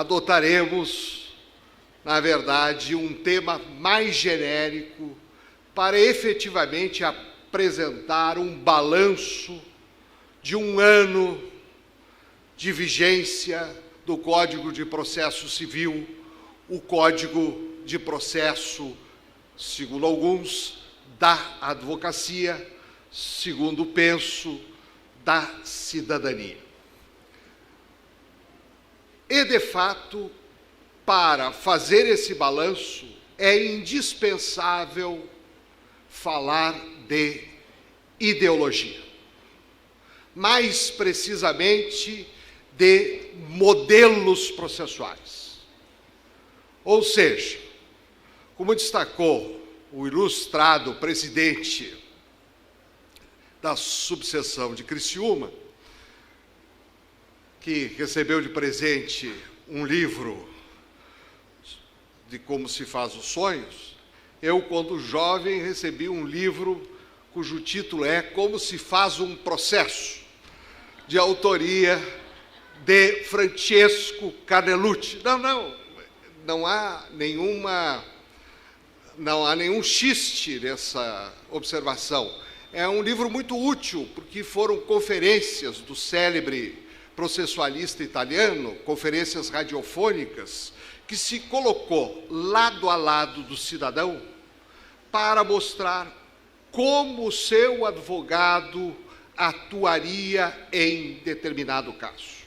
adotaremos, na verdade, um tema mais genérico para efetivamente apresentar um balanço de um ano de vigência do Código de Processo Civil, o Código de Processo, segundo alguns, da advocacia, segundo penso, da cidadania. E, de fato, para fazer esse balanço, é indispensável falar de ideologia. Mais precisamente, de modelos processuais. Ou seja, como destacou o ilustrado presidente da subseção de Criciúma, que recebeu de presente um livro de como se faz os sonhos, eu, quando jovem, recebi um livro cujo título é Como se faz um processo, de autoria de Francesco Canelucci. Não há nenhum xiste nessa observação. É um livro muito útil, porque foram conferências do célebre processualista italiano, conferências radiofônicas, que se colocou lado a lado do cidadão para mostrar como o seu advogado atuaria em determinado caso.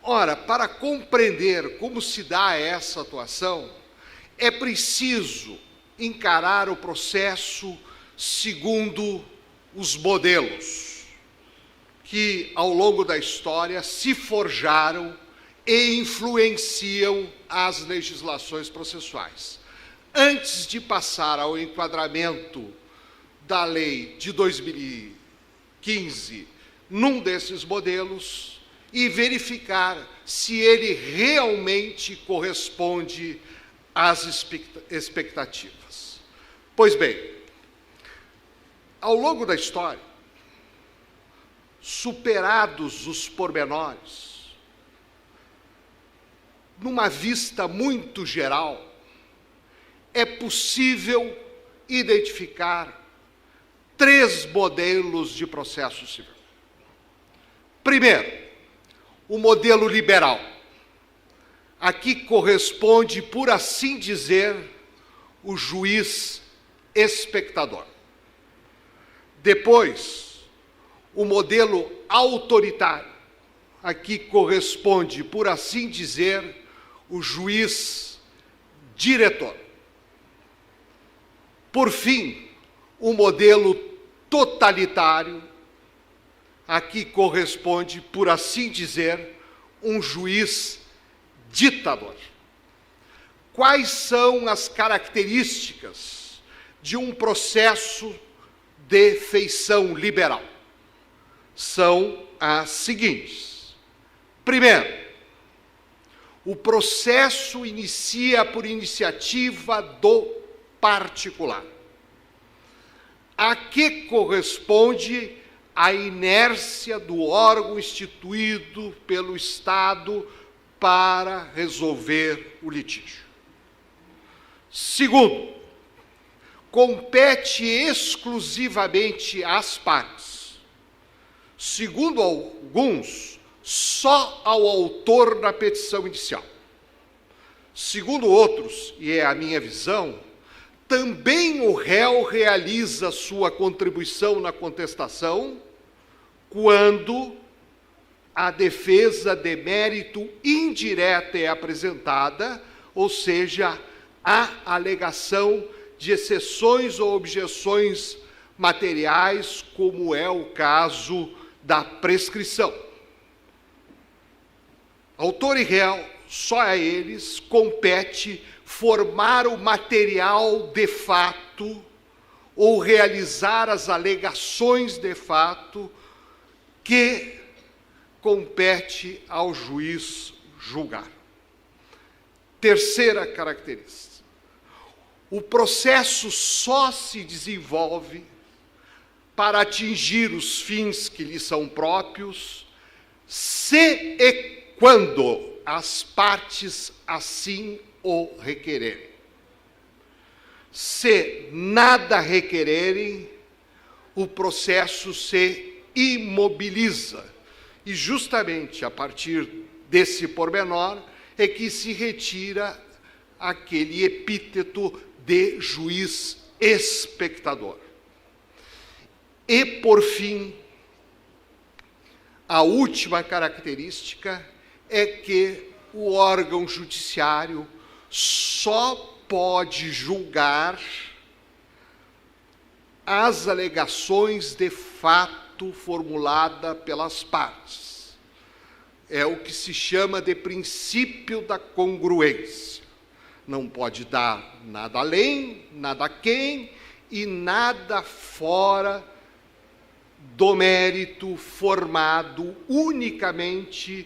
Ora, para compreender como se dá essa atuação, é preciso encarar o processo segundo os modelos que, ao longo da história, se forjaram e influenciam as legislações processuais. Antes de passar ao enquadramento da lei de 2015 num desses modelos e verificar se ele realmente corresponde às expectativas. Pois bem, ao longo da história, superados os pormenores, numa vista muito geral, é possível identificar 3 modelos de processo civil. Primeiro, o modelo liberal. Aqui corresponde, por assim dizer, o juiz espectador. Depois, o modelo autoritário. Aqui corresponde, por assim dizer, o juiz diretor. Por fim, o modelo totalitário. Aqui corresponde, por assim dizer, um juiz ditador. Quais são as características de um processo de feição liberal? São as seguintes. Primeiro, o processo inicia por iniciativa do particular. A que corresponde a inércia do órgão instituído pelo Estado para resolver o litígio. Segundo, compete exclusivamente às partes. Segundo alguns, só ao autor da petição inicial. Segundo outros, e é a minha visão, também o réu realiza sua contribuição na contestação quando a defesa de mérito indireta é apresentada, ou seja, a alegação de exceções ou objeções materiais, como é o caso da prescrição. Autor e réu, só a eles compete formar o material de fato ou realizar as alegações de fato que compete ao juiz julgar. Terceira característica. O processo só se desenvolve para atingir os fins que lhe são próprios, se e quando as partes assim o requererem. Se nada requererem, o processo se imobiliza. E justamente a partir desse pormenor é que se retira aquele epíteto de juiz espectador. E, por fim, a última característica é que o órgão judiciário só pode julgar as alegações de fato formuladas pelas partes. É o que se chama de princípio da congruência. Não pode dar nada além, nada aquém e nada fora do mérito formado unicamente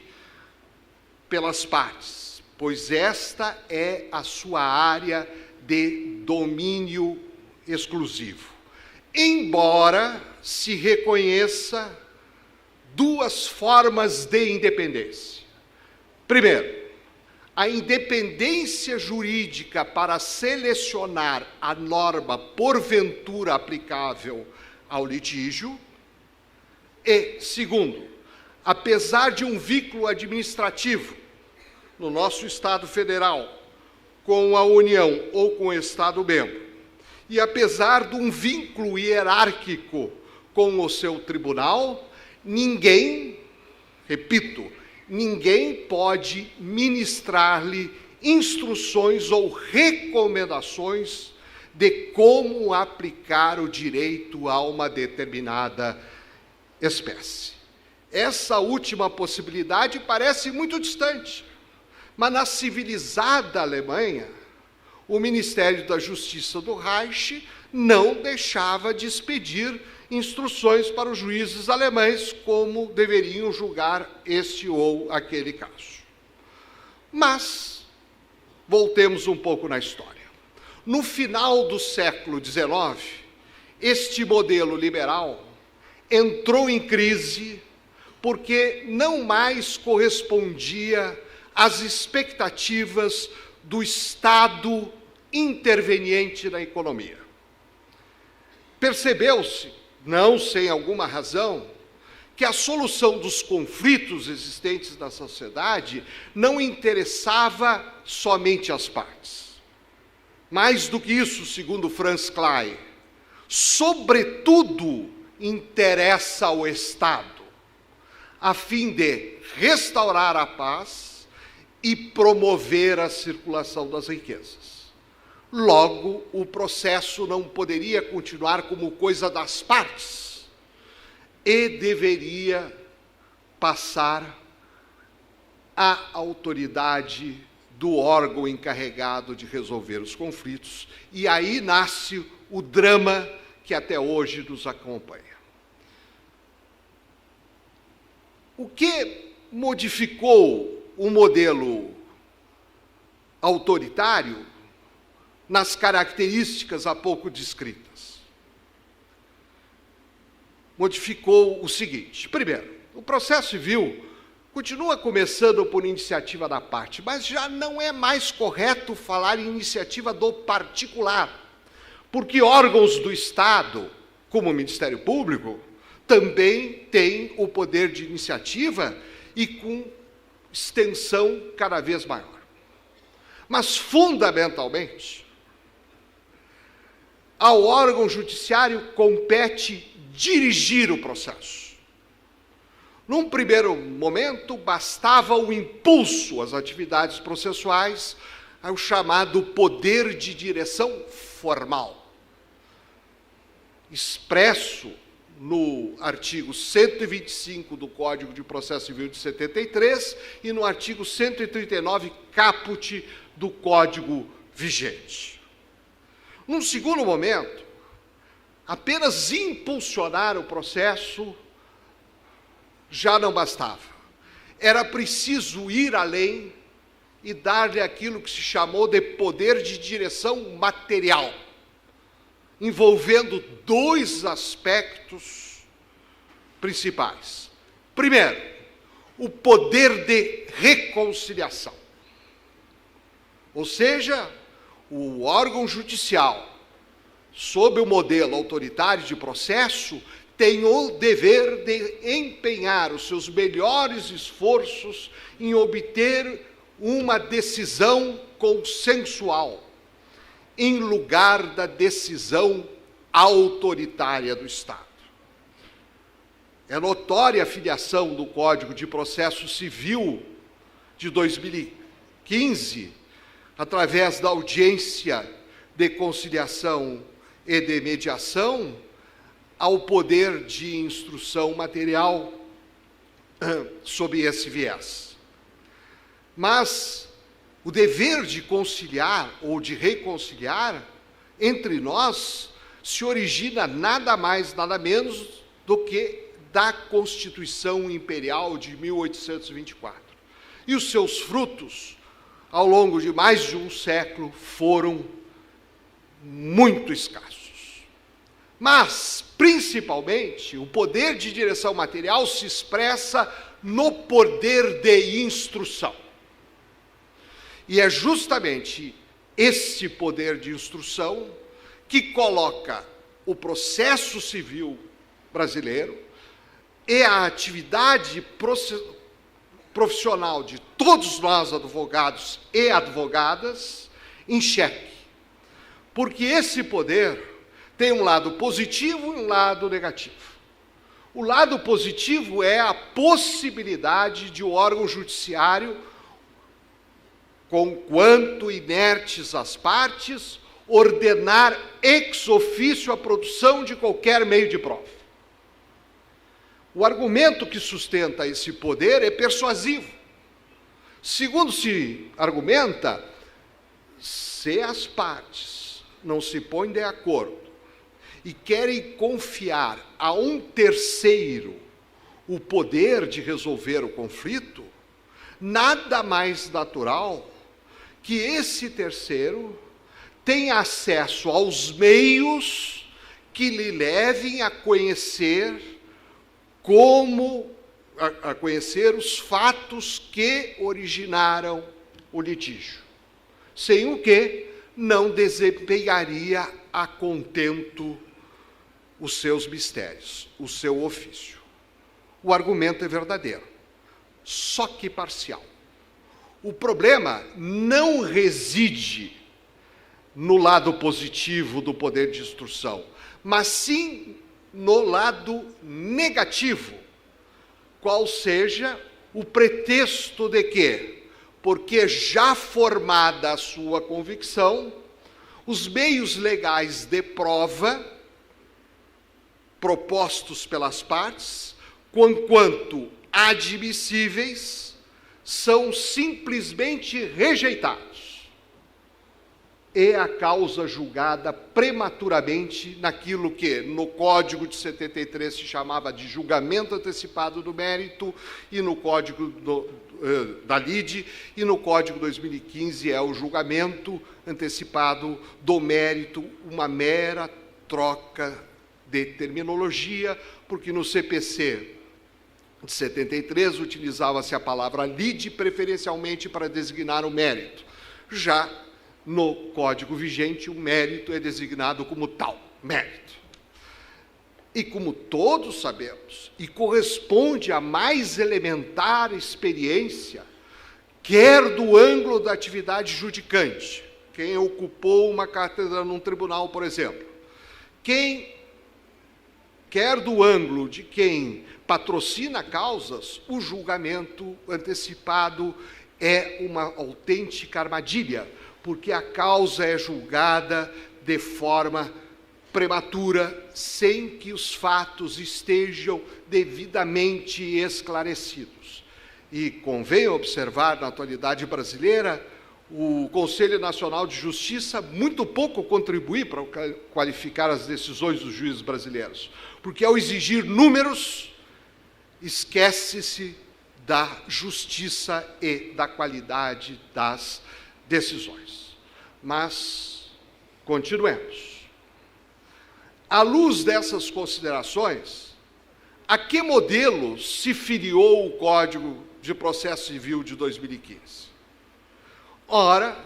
pelas partes, pois esta é a sua área de domínio exclusivo. Embora se reconheça duas formas de independência. Primeiro, a independência jurídica para selecionar a norma porventura aplicável ao litígio. E, segundo, apesar de um vínculo administrativo no nosso Estado Federal com a União ou com o Estado membro, e apesar de um vínculo hierárquico com o seu tribunal, ninguém, repito, ninguém pode ministrar-lhe instruções ou recomendações de como aplicar o direito a uma determinada espécie. Essa última possibilidade parece muito distante, mas na civilizada Alemanha, o Ministério da Justiça do Reich não deixava de expedir instruções para os juízes alemães como deveriam julgar este ou aquele caso. Mas, voltemos um pouco na história. No final do século XIX, este modelo liberal entrou em crise porque não mais correspondia às expectativas do Estado interveniente na economia. Percebeu-se, não sem alguma razão, que a solução dos conflitos existentes na sociedade não interessava somente as partes. Mais do que isso, segundo Franz Klein, sobretudo interessa ao Estado, a fim de restaurar a paz e promover a circulação das riquezas. Logo, o processo não poderia continuar como coisa das partes e deveria passar à autoridade do órgão encarregado de resolver os conflitos. E aí nasce o drama que até hoje nos acompanha. O que modificou o modelo autoritário nas características há pouco descritas? Modificou o seguinte: primeiro, o processo civil continua começando por iniciativa da parte, mas já não é mais correto falar em iniciativa do particular, porque órgãos do Estado, como o Ministério Público, também têm o poder de iniciativa e com extensão cada vez maior. Mas, fundamentalmente, ao órgão judiciário compete dirigir o processo. Num primeiro momento, bastava o impulso às atividades processuais, ao chamado poder de direção formal, expresso no artigo 125 do Código de Processo Civil de 73 e no artigo 139 caput do Código vigente. Num segundo momento, apenas impulsionar o processo já não bastava. Era preciso ir além e dar-lhe aquilo que se chamou de poder de direção material, envolvendo dois aspectos principais. Primeiro, o poder de reconciliação. Ou seja, o órgão judicial, sob o modelo autoritário de processo, tem o dever de empenhar os seus melhores esforços em obter uma decisão consensual, em lugar da decisão autoritária do Estado. É notória a filiação do Código de Processo Civil de 2015, através da audiência de conciliação e de mediação, ao poder de instrução material sob esse viés. Mas o dever de conciliar ou de reconciliar entre nós se origina nada mais, nada menos do que da Constituição Imperial de 1824. E os seus frutos, ao longo de mais de um século, foram muito escassos. Mas, principalmente, o poder de direção material se expressa no poder de instrução. E é justamente esse poder de instrução que coloca o processo civil brasileiro e a atividade profissional de todos nós, advogados e advogadas, em xeque. Porque esse poder tem um lado positivo e um lado negativo. O lado positivo é a possibilidade de o órgão judiciário, conquanto inertes as partes, ordenar ex officio a produção de qualquer meio de prova. O argumento que sustenta esse poder é persuasivo. Segundo se argumenta, se as partes não se põem de acordo e querem confiar a um terceiro o poder de resolver o conflito, nada mais natural que esse terceiro tenha acesso aos meios que lhe levem a conhecer os fatos que originaram o litígio, sem o que não desempenharia a contento os seus mistérios, o seu ofício. O argumento é verdadeiro, só que parcial. O problema não reside no lado positivo do poder de instrução, mas sim no lado negativo, qual seja o pretexto de que, porque já formada a sua convicção, os meios legais de prova propostos pelas partes, conquanto admissíveis, são simplesmente rejeitados. E a causa julgada prematuramente naquilo que no Código de 73 se chamava de julgamento antecipado do mérito, e no Código da Lide, e no Código 2015 é o julgamento antecipado do mérito, uma mera troca de terminologia, porque no CPC de 73 utilizava-se a palavra lide preferencialmente para designar o mérito. Já no Código vigente, o mérito é designado como tal, mérito. E como todos sabemos, e corresponde à mais elementar experiência, quer do ângulo da atividade judicante, quem ocupou uma cátedra num tribunal, por exemplo, quer do ângulo de quem patrocina causas, o julgamento antecipado é uma autêntica armadilha, porque a causa é julgada de forma prematura, sem que os fatos estejam devidamente esclarecidos. E convém observar, na atualidade brasileira, o Conselho Nacional de Justiça muito pouco contribui para qualificar as decisões dos juízes brasileiros, porque ao exigir números, esquece-se da justiça e da qualidade das decisões. Mas, continuemos. À luz dessas considerações, a que modelo se filiou o Código de Processo Civil de 2015. Ora,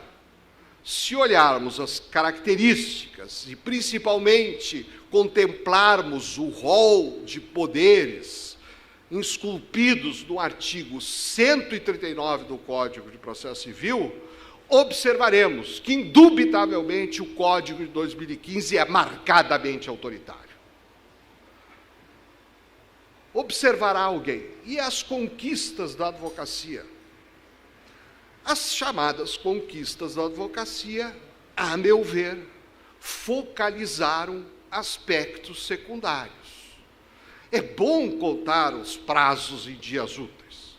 se olharmos as características e principalmente contemplarmos o rol de poderes esculpidos no artigo 139 do Código de Processo Civil, observaremos que, indubitavelmente, o Código de 2015 é marcadamente autoritário. Observará alguém, e as conquistas da advocacia? As chamadas conquistas da advocacia, a meu ver, focalizaram aspectos secundários. É bom contar os prazos em dias úteis.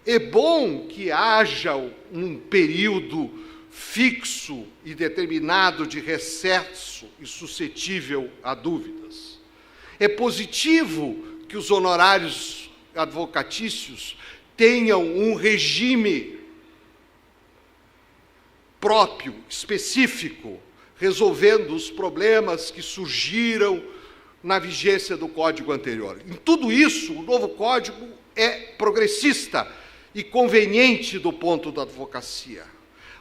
É bom que haja um período fixo e determinado de recesso e suscetível a dúvidas. É positivo que os honorários advocatícios tenham um regime próprio, específico, resolvendo os problemas que surgiram na vigência do Código anterior. Em tudo isso, o novo Código é progressista e conveniente do ponto da advocacia,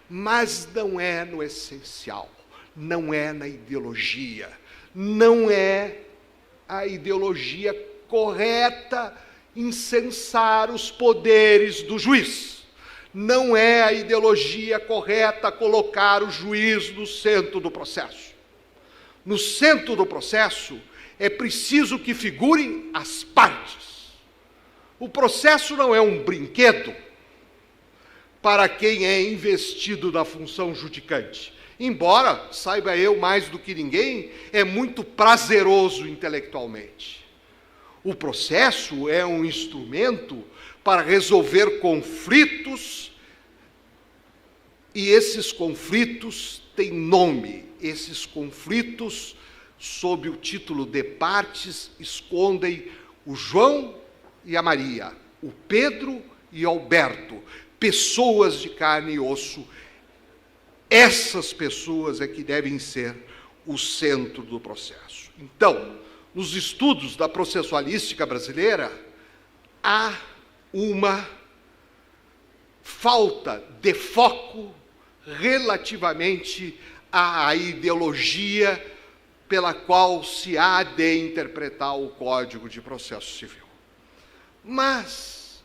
mas não é no essencial, não é na ideologia, não é a ideologia correta em censar os poderes do juiz. Não é a ideologia correta colocar o juiz no centro do processo. No centro do processo é preciso que figurem as partes. O processo não é um brinquedo para quem é investido da função judicante. Embora, saiba eu mais do que ninguém, é muito prazeroso intelectualmente. O processo é um instrumento para resolver conflitos, e esses conflitos têm nome. Esses conflitos, sob o título de partes, escondem o João e a Maria, o Pedro e Alberto, pessoas de carne e osso. Essas pessoas é que devem ser o centro do processo. Então, nos estudos da processualística brasileira, há uma falta de foco relativamente à ideologia pela qual se há de interpretar o Código de Processo Civil. Mas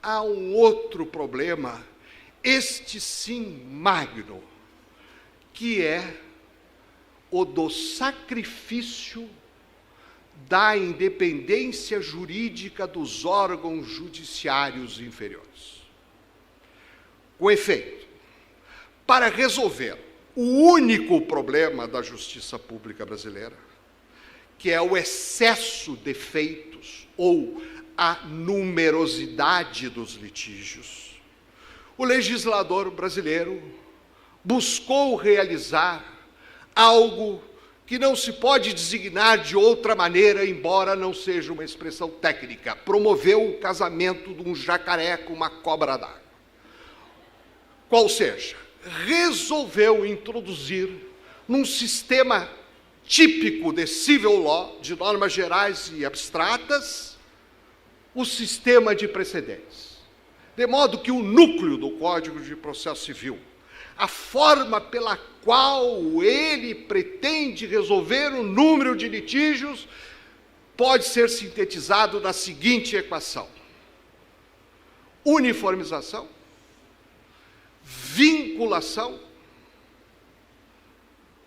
há um outro problema, este sim magno, que é o do sacrifício da independência jurídica dos órgãos judiciários inferiores. Com efeito, para resolver o único problema da justiça pública brasileira, que é o excesso de feitos ou a numerosidade dos litígios, o legislador brasileiro buscou realizar algo que não se pode designar de outra maneira, embora não seja uma expressão técnica. Promoveu o casamento de um jacaré com uma cobra d'água. Qual seja, resolveu introduzir num sistema típico de civil law, de normas gerais e abstratas, o sistema de precedentes. De modo que o núcleo do Código de Processo Civil, a forma pela qual ele pretende resolver o número de litígios, pode ser sintetizado na seguinte equação: uniformização, vinculação,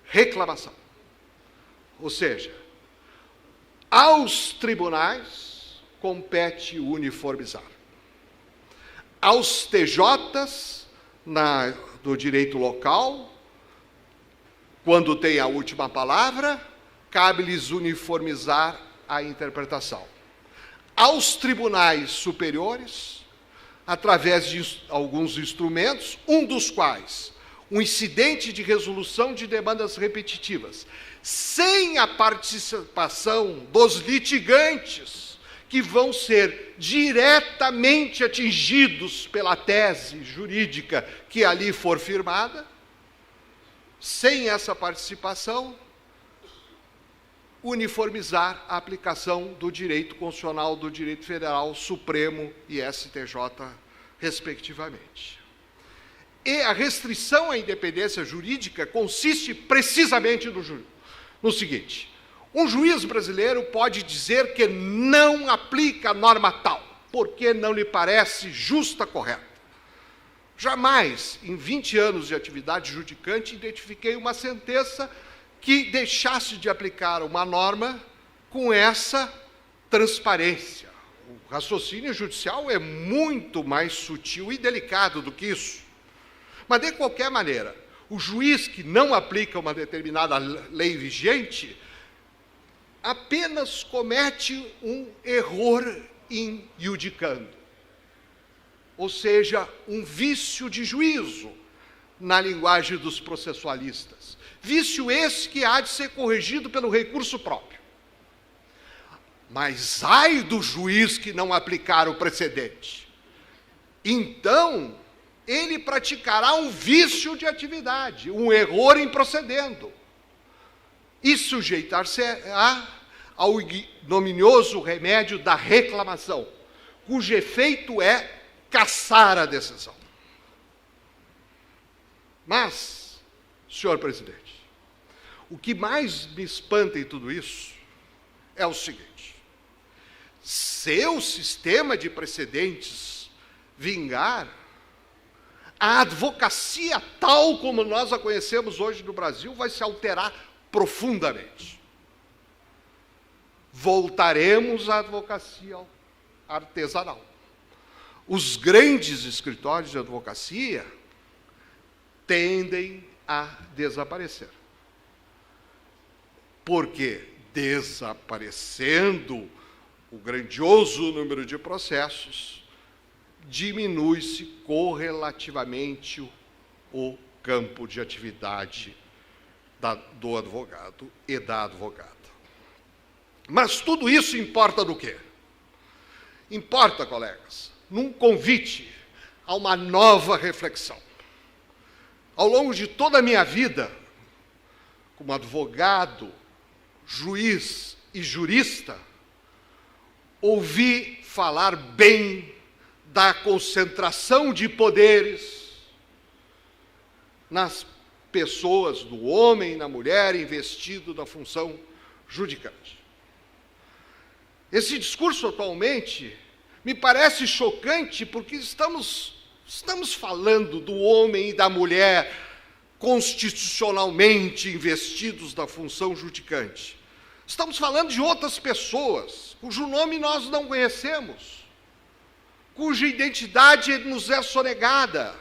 reclamação. Ou seja, aos tribunais compete uniformizar. Aos TJs, do direito local, quando tem a última palavra, cabe-lhes uniformizar a interpretação. Aos tribunais superiores, através de alguns instrumentos, um dos quais, um incidente de resolução de demandas repetitivas, sem a participação dos litigantes, que vão ser diretamente atingidos pela tese jurídica que ali for firmada. Sem essa participação, uniformizar a aplicação do direito constitucional, do direito federal, Supremo e STJ, respectivamente. E a restrição à independência jurídica consiste precisamente no seguinte: um juiz brasileiro pode dizer que não aplica a norma tal, porque não lhe parece justa, correta. Jamais, em 20 anos de atividade judicante, identifiquei uma sentença que deixasse de aplicar uma norma com essa transparência. O raciocínio judicial é muito mais sutil e delicado do que isso. Mas, de qualquer maneira, o juiz que não aplica uma determinada lei vigente apenas comete um error in iudicando, ou seja, um vício de juízo, na linguagem dos processualistas. Vício esse que há de ser corrigido pelo recurso próprio. Mas ai do juiz que não aplicar o precedente. Então, ele praticará um vício de atividade, um erro em procedendo, e sujeitar-se-á ao ignominioso remédio da reclamação, cujo efeito é cassar a decisão. Mas, senhor presidente, o que mais me espanta em tudo isso é o seguinte: se o sistema de precedentes vingar, a advocacia tal como nós a conhecemos hoje no Brasil vai se alterar profundamente. Voltaremos à advocacia artesanal. Os grandes escritórios de advocacia tendem a desaparecer. Porque, desaparecendo o grandioso número de processos, diminui-se correlativamente o campo de atividade do advogado e da advogada. Mas tudo isso importa do quê? Importa, colegas, num convite a uma nova reflexão. Ao longo de toda a minha vida, como advogado, juiz e jurista, ouvi falar bem da concentração de poderes nas pessoas, do homem e na mulher investido na função judicante. Esse discurso atualmente me parece chocante porque estamos falando do homem e da mulher constitucionalmente investidos na função judicante. Estamos falando de outras pessoas, cujo nome nós não conhecemos, cuja identidade nos é sonegada,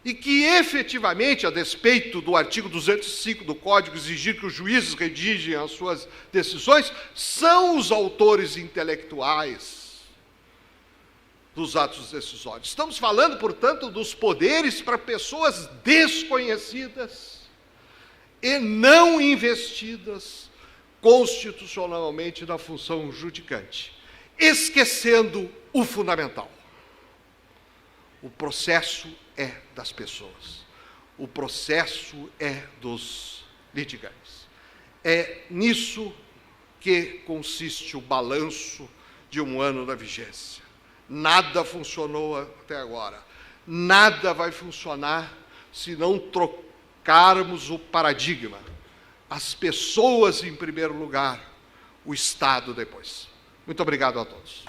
e que efetivamente, a despeito do artigo 205 do Código exigir que os juízes redigem as suas decisões, são os autores intelectuais dos atos decisórios. Estamos falando, portanto, dos poderes para pessoas desconhecidas e não investidas constitucionalmente na função judicante, esquecendo o fundamental. O processo é das pessoas. O processo é dos litigantes. É nisso que consiste o balanço de um ano da vigência. Nada funcionou até agora. Nada vai funcionar se não trocarmos o paradigma. As pessoas em primeiro lugar, o Estado depois. Muito obrigado a todos.